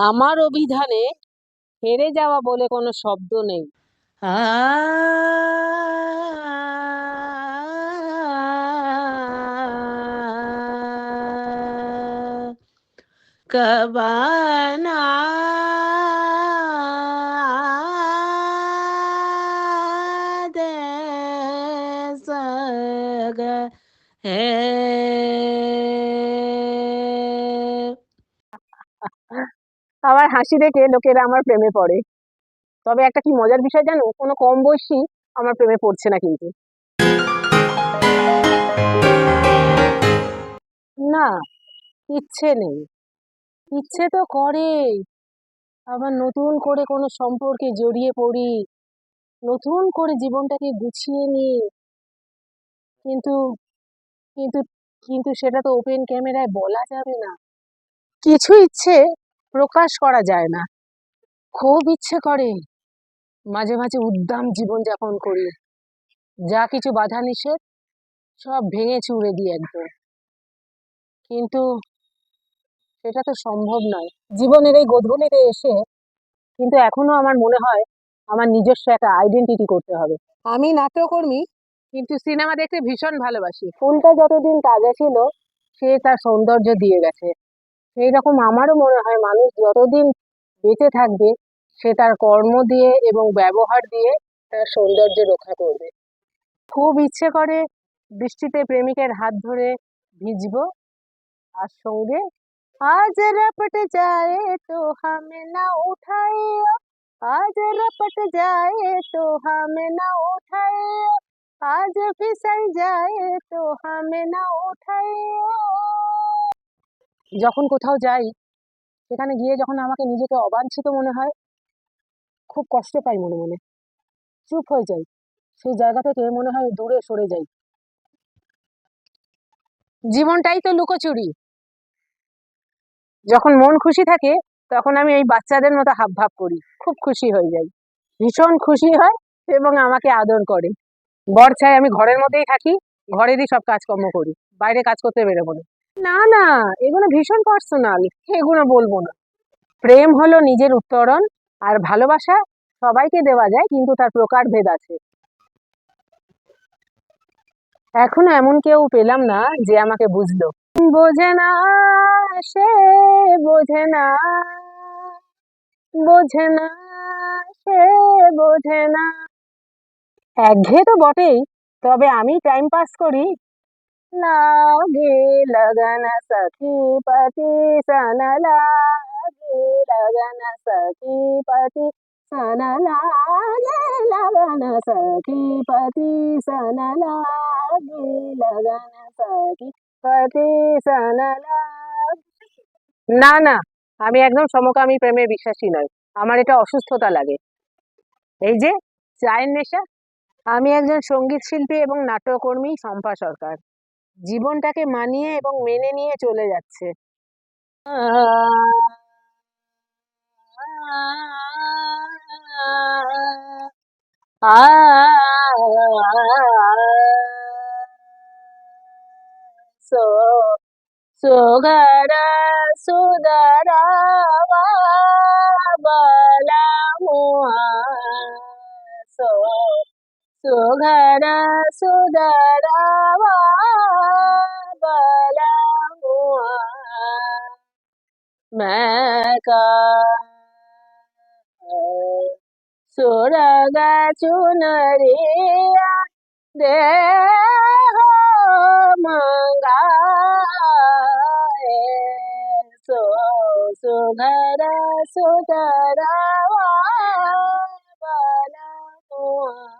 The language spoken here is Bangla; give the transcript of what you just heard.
আমার অভিধানে হেরে যাওয়া বলে কোনো শব্দ নেই। कबाना दे सग है। আমার হাসি দেখে লোকেরা আমার প্রেমে পড়ে। তবে একটা কি মজার বিষয় জানো, কোনো কম বয়সী আমার প্রেমে পড়ছে না কিন্তু। না, ইচ্ছে নেই। ইচ্ছে তো করে আবার নতুন করে কোনো সম্পর্কে জড়িয়ে পড়ি, নতুন করে জীবনটাকে গুছিয়ে নিই। কিন্তু কিন্তু কিন্তু সেটা তো ওপেন ক্যামেরায় বলা যাবে না। কিছু ইচ্ছে প্রকাশ করা যায় না। খুব ইচ্ছে করে মাঝে মাঝে উদ্দাম জীবনযাপন করি, যা কিছু বাধা নিষেধ সব ভেঙে চুরে দিই একদম। কিন্তু সেটা তো সম্ভব নয় জীবনের এই গোধূলিতে এসে। কিন্তু এখনো আমার মনে হয় আমার নিজস্ব একটা আইডেন্টিটি করতে হবে। আমি নাট্যকর্মী, কিন্তু সিনেমা দেখতে ভীষণ ভালোবাসি। ফুলটা যতদিন তাজা ছিল সে তার সৌন্দর্য দিয়ে গেছে, সেই রকম আমারও মনে হয় মানুষ যতদিন বেঁচে থাকবে সে তার কর্ম দিয়ে এবং ব্যবহার দিয়ে তার সৌন্দর্য রক্ষা করবে। খুব ইচ্ছে করে বৃষ্টিতে প্রেমিকের হাত ধরে ভিজবো, আর সঙ্গে आज रपट जाए तो हमें ना उठाए, आज रपट जाए तो हमें ना उठाए, आज फिसल जाए तो हमें ना उठाए। যখন কোথাও যাই সেখানে গিয়ে যখন আমাকে নিজেকে অবাঞ্ছিত মনে হয়, খুব কষ্ট পাই মনে মনে, চুপ হয়ে যাই, সেই জায়গা থেকে মনে হয় দূরে সরে যাই। জীবনটাই তো লুকোচুরি। যখন মন খুশি থাকে তখন আমি এই বাচ্চাদের মতো হাবভাব করি, খুব খুশি হয়ে যাই, ভীষণ খুশি হয় এবং আমাকে আদর করে। বর চাই আমি ঘরের মধ্যেই থাকি, ঘরেরই সব কাজকর্ম করি, বাইরে কাজ করতে বেরোবো না। না না, এগুলো ভীষণ পার্সোনাল, এগুলো বলবো না। প্রেম হলো নিজের উত্তরণ, আর ভালোবাসা সবাইকে দেওয়া যায়, কিন্তু তার প্রকারভেদ আছে। এখনো এমন কেউ পেলাম না যে আমাকে বুঝলো। বোঝে না, সে বোঝে না, বোঝে না, সে বোঝে না। একঘেয়ে তো বটেই, তবে আমি টাইম পাস করি। लागे लगन सखी पति सन, लागे लगन सखी पति सन, लागे लगन सखी पति सन, लागे लगन सखी पति सन না না, আমি একদম সমকামী প্রেমে বিশ্বাসী নয়। আমার এটা অসুস্থতা লাগে। এই যে চায়ের নেশা। আমি একজন সঙ্গীত শিল্পী এবং নাট্যকর্মী শম্পা সরকার, জীবনটাকে মানিয়ে এবং মেনে নিয়ে চলে যাচ্ছে। सो सुघर सुदर बला मुआ, सो सुघर सुदर बला मुआ, मैं का सुरग चुनरिया दे हो मंगाए, सो सुघर सुदर बला मुआ।